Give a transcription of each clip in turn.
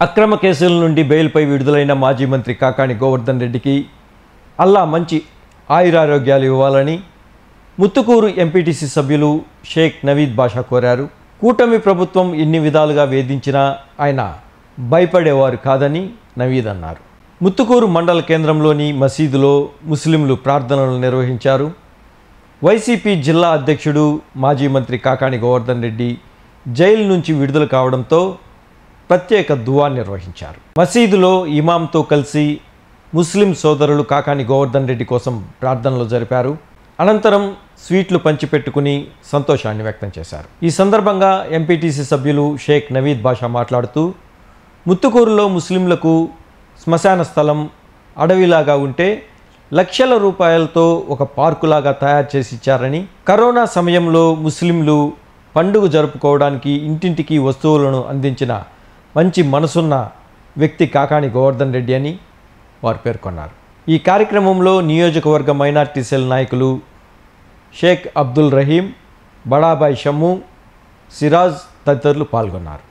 అక్రమ కేసుల నుండి బెయిల్పై విడుదలైన మాజీ మంత్రి కాకాణి గోవర్ధన్ రెడ్డికి అల్లా మంచి ఆయురారోగ్యాలు ఇవ్వాలని ముత్తుకూరు ఎంపీటీసీ సభ్యులు షేక్ నవీద్ బాషా కోరారు. కూటమి ప్రభుత్వం ఎన్ని విధాలుగా వేధించినా ఆయన భయపడేవారు కాదని నవీద్ అన్నారు. ముత్తుకూరు మండల కేంద్రంలోని మసీదులో ముస్లింలు ప్రార్థనలు నిర్వహించారు. వైసీపీ జిల్లా అధ్యక్షుడు మాజీ మంత్రి కాకాణి గోవర్ధన్ రెడ్డి జైలు నుంచి విడుదల కావడంతో ప్రత్యేక దువా నిర్వహించారు. మసీదులో ఇమాంతో కలిసి ముస్లిం సోదరులు కాకాణి గోవర్ధన్ రెడ్డి కోసం ప్రార్థనలు జరిపారు. అనంతరం స్వీట్లు పంచిపెట్టుకుని సంతోషాన్ని వ్యక్తం చేశారు. ఈ సందర్భంగా ఎంపీటీసీ సభ్యులు షేక్ నవీద్ బాషా మాట్లాడుతూ ముత్తుకూరులో ముస్లింలకు శ్మశాన స్థలం అడవిలాగా ఉంటే లక్షల రూపాయలతో ఒక పార్కులాగా తయారు చేసి ఇచ్చారని, కరోనా సమయంలో ముస్లింలు పండుగ జరుపుకోవడానికి ఇంటింటికి వస్తువులను అందించిన మంచి మనసున్న వ్యక్తి కాకాణి గోవర్ధన్ రెడ్డి అని వారు పేర్కొన్నారు. ఈ కార్యక్రమంలో నియోజకవర్గ మైనార్టీ సెల్ నాయకులు షేక్ అబ్దుల్ రహీం, బడాబాయ్ షమ్ము, సిరాజ్ తదితరులు పాల్గొన్నారు.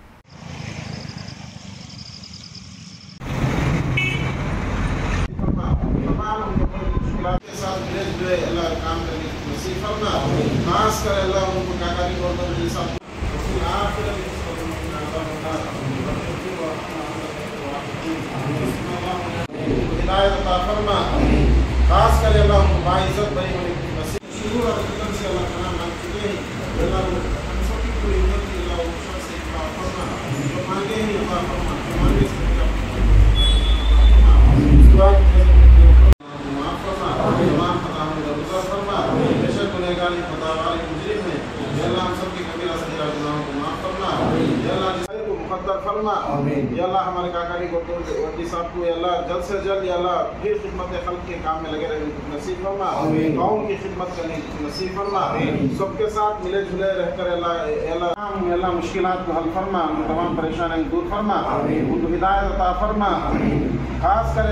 खास कर अल्लाह उनको बाइज्जत बड़ी बड़ी नसीब शुरू और फितन से अल्लाह तआला मांग चुके हैं। अल्लाह हम सब की पूरी उम्मत की अल्लाह उनको से इतना फरमा जो मांगे हैं अल्लाह फरमा मांगे से दुआ माफ फरमा तमाम खताओं का गुज़र फरमा बेशक गुनहगार खुदावार मुजरिम हैं अल्लाह हम सब की कबीरा सगीरा गुनाहों को माफ फरमा अल्लाह को मुक़द्दर फरमा अल्लाह हमारे काकानी गोवर्धन साहब को अल्लाह जल्द से जल्द अल्लाह फिर खिदमत खल्क के काम में लगे रहने नसीब फरमा, कौम की खिदमत करने नसीब फरमा, सबके साथ मिले जुले रहकर अल्लाह मुश्किलात को हल फरमा, तमाम परेशानियां दूर फरमा, उनको हिदायत अता फरमा। खास कर